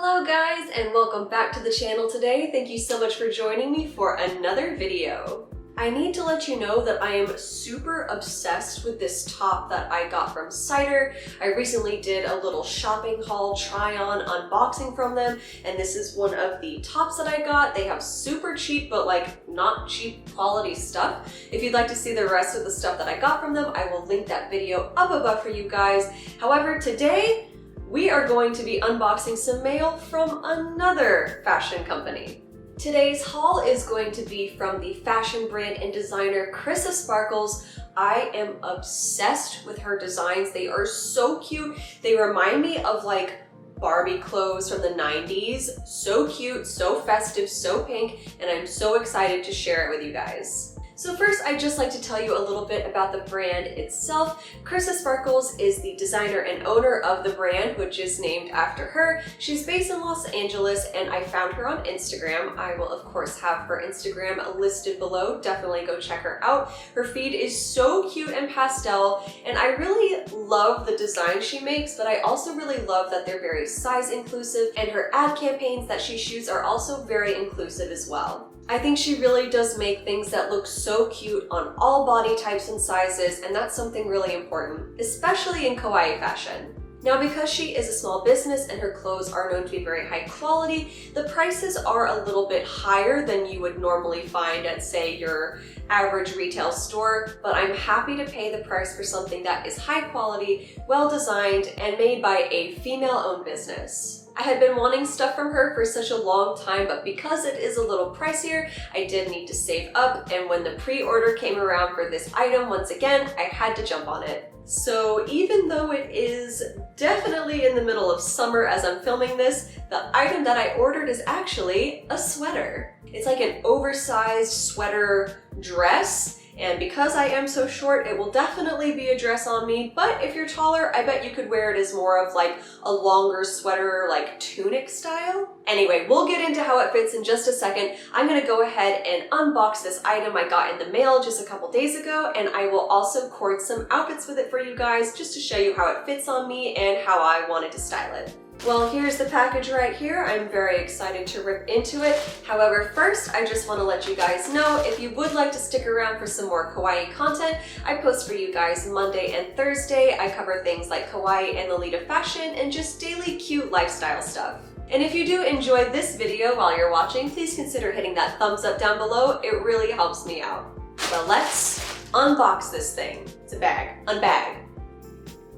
Hello guys, and welcome back to the channel today. Thank you so much for joining me for another video. I need to let you know that I am super obsessed with this top that I got from Cider. I recently did a little shopping haul, try-on, unboxing from them, and this is one of the tops that I got. They have super cheap, but like not cheap quality stuff. If you'd like to see the rest of the stuff that I got from them, I will link that video up above for you guys. However, today, we are going to be unboxing some mail from another fashion company. Today's haul is going to be from the fashion brand and designer Chrissa Sparkles. I am obsessed with her designs. They are so cute. They remind me of like Barbie clothes from the 90s. So cute, so festive, so pink, and I'm so excited to share it with you guys. So first, I'd just like to tell you a little bit about the brand itself. Chrissa Sparkles is the designer and owner of the brand, which is named after her. She's based in Los Angeles, and I found her on Instagram. I will, of course, have her Instagram listed below. Definitely go check her out. Her feed is so cute and pastel, and I really love the design she makes, but I also really love that they're very size inclusive, and her ad campaigns that she shoots are also very inclusive as well. I think she really does make things that look so cute on all body types and sizes, and that's something really important, especially in kawaii fashion. Now, because she is a small business and her clothes are known to be very high quality, the prices are a little bit higher than you would normally find at, say, your average retail store, but I'm happy to pay the price for something that is high quality, well designed, and made by a female-owned business. I had been wanting stuff from her for such a long time, but because it is a little pricier, I did need to save up, and when the pre-order came around for this item, once again, I had to jump on it. So even though it is definitely in the middle of summer as I'm filming this, the item that I ordered is actually a sweater. It's like an oversized sweater dress, and because I am so short, it will definitely be a dress on me, but if you're taller, I bet you could wear it as more of like a longer sweater, like tunic style. Anyway, we'll get into how it fits in just a second. I'm gonna go ahead and unbox this item I got in the mail just a couple days ago, and I will also cord some outfits with it for you guys just to show you how it fits on me and how I wanted to style it. Well, here's the package right here. I'm very excited to rip into it. However, first, I just want to let you guys know if you would like to stick around for some more kawaii content, I post for you guys Monday and Thursday. I cover things like kawaii and Lolita fashion and just daily cute lifestyle stuff. And if you do enjoy this video while you're watching, please consider hitting that thumbs up down below. It really helps me out. But let's unbox this thing. It's a bag. Unbag.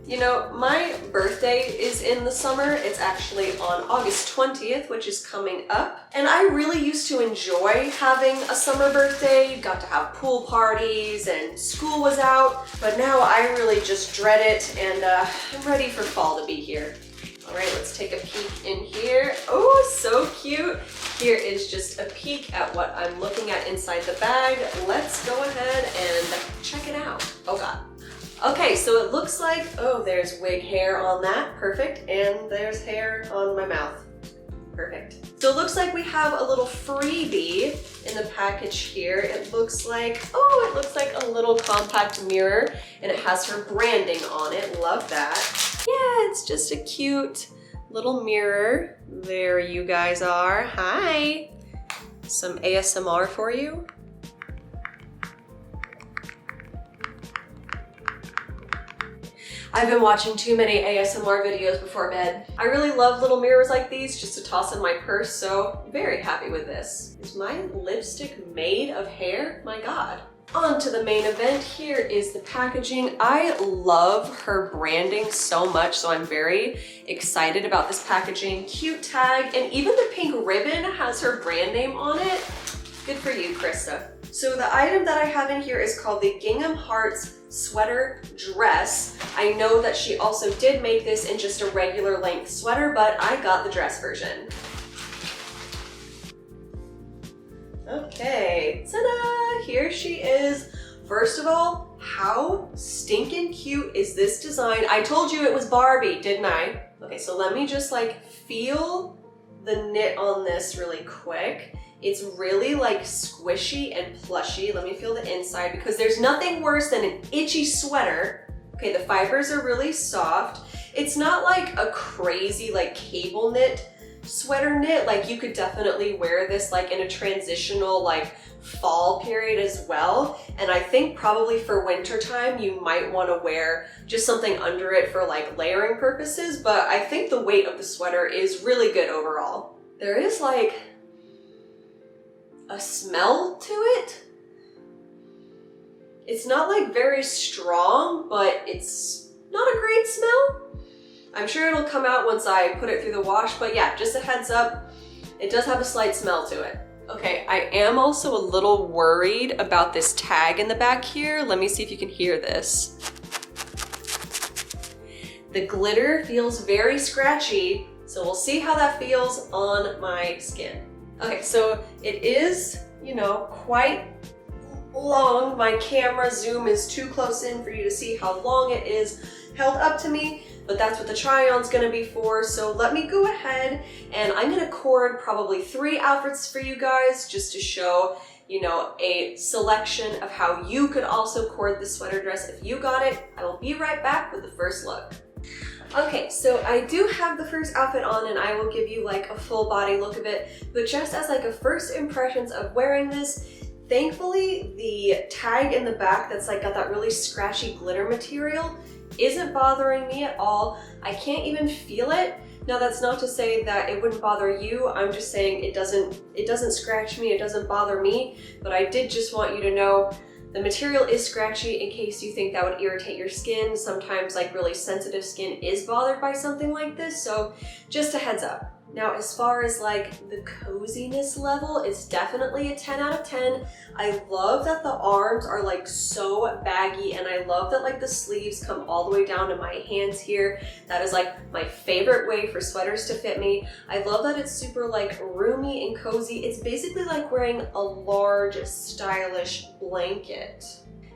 You know, my birthday is in the summer. It's actually on August 20th, which is coming up. And I really used to enjoy having a summer birthday. You got to have pool parties and school was out. But now I really just dread it, and I'm ready for fall to be here. All right, let's take a peek in here. Oh, so cute. Here is just a peek at what I'm looking at inside the bag. Let's go ahead and check it out. Oh God. Okay, so it looks like, oh, there's wig hair on that, perfect, and there's hair on my mouth, perfect. So it looks like we have a little freebie in the package here. It looks like a little compact mirror, and it has her branding on it, love that. Yeah, it's just a cute little mirror. There you guys are, hi. Some ASMR for you. I've been watching too many ASMR videos before bed. I really love little mirrors like these just to toss in my purse, so I'm very happy with this. Is my lipstick made of hair? My God. On to the main event. Here is the packaging. I love her branding so much, so I'm very excited about this packaging. Cute tag, and even the pink ribbon has her brand name on it. Good for you, Chrissa. So the item that I have in here is called the Gingham Hearts Sweater Dress. I know that she also did make this in just a regular length sweater, but I got the dress version. Okay, ta-da! Here she is. First of all, how stinking cute is this design? I told you it was Barbie, didn't I? Okay, so let me just like feel the knit on this really quick. It's really like squishy and plushy. Let me feel the inside because there's nothing worse than an itchy sweater. Okay, the fibers are really soft. It's not like a crazy like cable knit sweater knit. Like you could definitely wear this like in a transitional like fall period as well. And I think probably for winter time, you might want to wear just something under it for like layering purposes. But I think the weight of the sweater is really good overall. There is like a smell to it. It's not like very strong, but it's not a great smell. I'm sure it'll come out once I put it through the wash, but yeah, just a heads up, it does have a slight smell to it. Okay, I am also a little worried about this tag in the back here. Let me see if you can hear this. The glitter feels very scratchy, so we'll see how that feels on my skin. Okay, so it is, you know, quite long. My camera zoom is too close in for you to see how long it is held up to me, but that's what the try-on's gonna be for. So let me go ahead and I'm gonna cord probably 3 outfits for you guys just to show, you know, a selection of how you could also cord the sweater dress if you got it. I will be right back with the first look. Okay, so I do have the first outfit on and I will give you like a full body look of it, but just as like a first impressions of wearing this, thankfully the tag in the back that's like got that really scratchy glitter material isn't bothering me at all. I can't even feel it. Now that's not to say that it wouldn't bother you. I'm just saying it doesn't scratch me, it doesn't bother me, but I did just want you to know the material is scratchy in case you think that would irritate your skin. Sometimes like really sensitive skin is bothered by something like this, so just a heads up. Now, as far as like the coziness level, it's definitely a 10 out of 10. I love that the arms are like so baggy, and I love that like the sleeves come all the way down to my hands here. That is like my favorite way for sweaters to fit me. I love that it's super like roomy and cozy. It's basically like wearing a large, stylish blanket.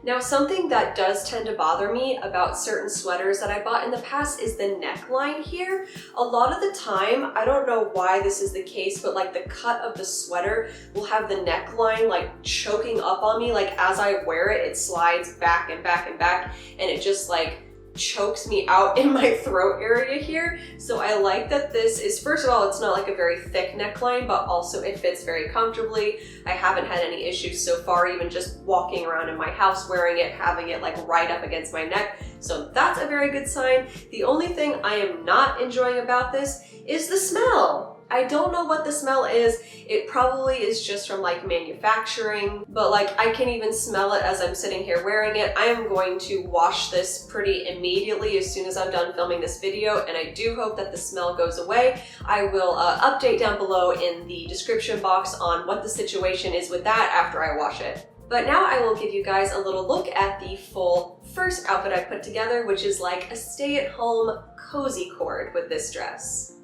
Now, something that does tend to bother me about certain sweaters that I bought in the past is the neckline here. A lot of the time, I don't know why this is the case, but like the cut of the sweater will have the neckline like choking up on me. Like as I wear it, it slides back and back and back, and it just like chokes me out in my throat area here. So I like that this is, first of all, it's not like a very thick neckline, but also it fits very comfortably. I haven't had any issues so far, even just walking around in my house wearing it, having it like right up against my neck. So that's a very good sign. The only thing I am not enjoying about this is the smell. I don't know what the smell is. It probably is just from like manufacturing, but like I can even smell it as I'm sitting here wearing it. I am going to wash this pretty immediately as soon as I'm done filming this video, and I do hope that the smell goes away. I will update down below in the description box on what the situation is with that after I wash it. But now I will give you guys a little look at the full first outfit I put together, which is like a stay-at-home cozy cord with this dress.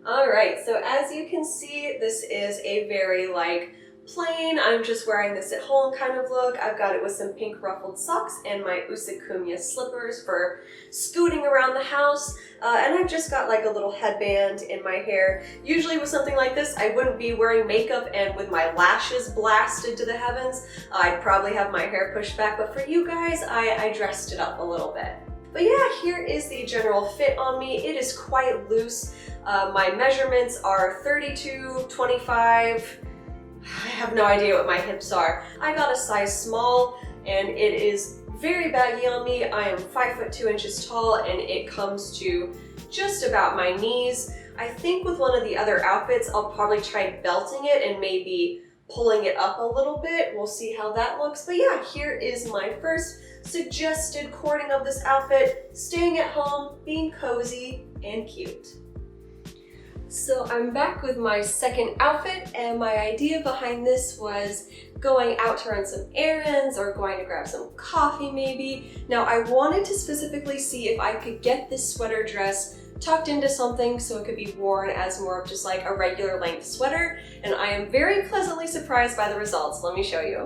Alright, so as you can see, this is a very like plain, I'm just wearing this at home kind of look. I've got it with some pink ruffled socks and my Usakumya slippers for scooting around the house. And I've just got like a little headband in my hair. Usually with something like this, I wouldn't be wearing makeup and with my lashes blasted to the heavens. I'd probably have my hair pushed back, but for you guys, I dressed it up a little bit. But yeah, here is the general fit on me. It is quite loose. My measurements are 32, 25. I have no idea what my hips are. I got a size small and it is very baggy on me. I am 5 foot 2 inches tall and it comes to just about my knees. I think with one of the other outfits, I'll probably try belting it and maybe pulling it up a little bit. We'll see how that looks. But yeah, here is my first suggested cording of this outfit, staying at home, being cozy and cute. So I'm back with my second outfit, and my idea behind this was going out to run some errands or going to grab some coffee maybe. Now I wanted to specifically see if I could get this sweater dress tucked into something so it could be worn as more of just like a regular length sweater, and I am very pleasantly surprised by the results. Let me show you.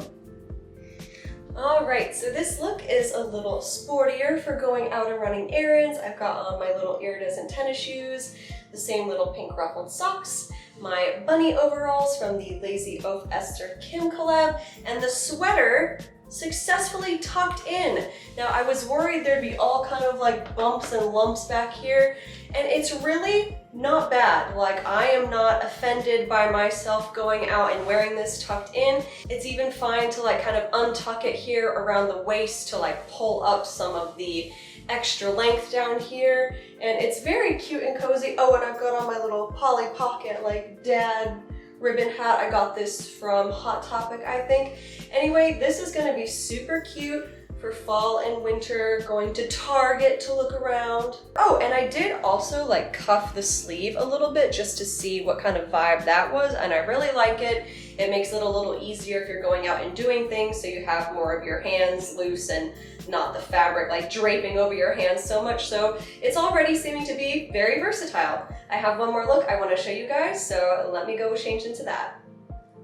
Alright, so this look is a little sportier for going out and running errands. I've got on my little iridescent tennis shoes, the same little pink ruffled socks, my bunny overalls from the Lazy Oaf Esther Kim collab, and the sweater successfully tucked in. Now I was worried there'd be all kind of like bumps and lumps back here, and it's really not bad. Like, I am not offended by myself going out and wearing this tucked in. It's even fine to like kind of untuck it here around the waist to like pull up some of the extra length down here, and it's very cute and cozy. Oh, and I've got on my little Polly Pocket like dad ribbon hat. I got this from Hot Topic, I think. Anyway, this is gonna be super cute for fall and winter, going to Target to look around. Oh, and I did also like cuff the sleeve a little bit just to see what kind of vibe that was, and I really like it. It makes it a little easier if you're going out and doing things, so you have more of your hands loose and not the fabric like draping over your hands so much. So it's already seeming to be very versatile. I have one more look I want to show you guys, so let me go change into that.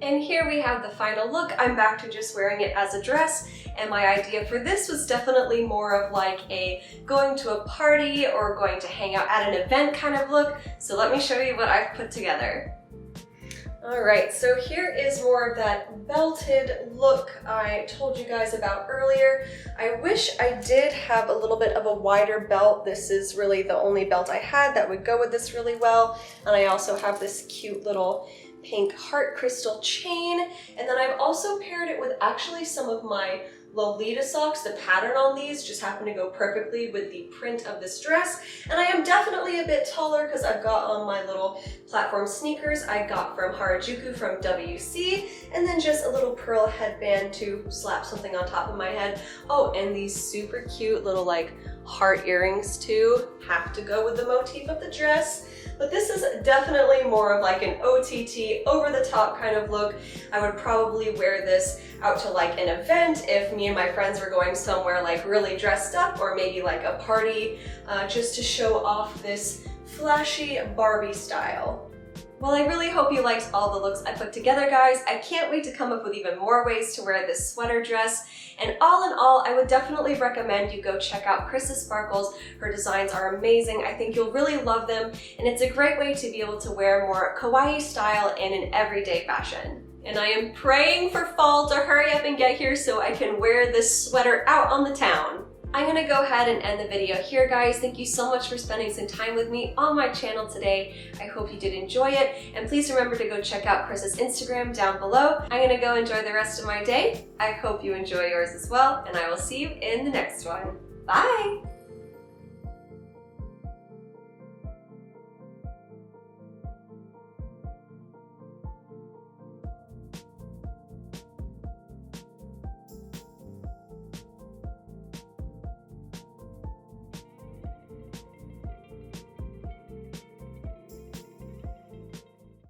And here we have the final look. I'm back to just wearing it as a dress, and my idea for this was definitely more of like a going to a party or going to hang out at an event kind of look. So let me show you what I've put together. Alright, so here is more of that belted look I told you guys about earlier. I wish I did have a little bit of a wider belt. This is really the only belt I had that would go with this really well. And I also have this cute little pink heart crystal chain, and then I've also paired it with actually some of my Lolita socks. The pattern on these just happened to go perfectly with the print of this dress, and I am definitely a bit taller because I've got on my little platform sneakers I got from Harajuku from WC, and then just a little pearl headband to slap something on top of my head. Oh, and these super cute little like heart earrings too have to go with the motif of the dress. But this is definitely more of like an OTT, over the top kind of look. I would probably wear this out to like an event if me and my friends were going somewhere like really dressed up, or maybe like a party, just to show off this flashy Barbie style. Well, I really hope you liked all the looks I put together, guys. I can't wait to come up with even more ways to wear this sweater dress. And all in all, I would definitely recommend you go check out Chrissa Sparkles. Her designs are amazing. I think you'll really love them. And it's a great way to be able to wear more kawaii style in an everyday fashion. And I am praying for fall to hurry up and get here so I can wear this sweater out on the town. I'm gonna go ahead and end the video here, guys. Thank you so much for spending some time with me on my channel today. I hope you did enjoy it, and please remember to go check out Chrissa's Instagram down below. I'm gonna go enjoy the rest of my day. I hope you enjoy yours as well, and I will see you in the next one. Bye!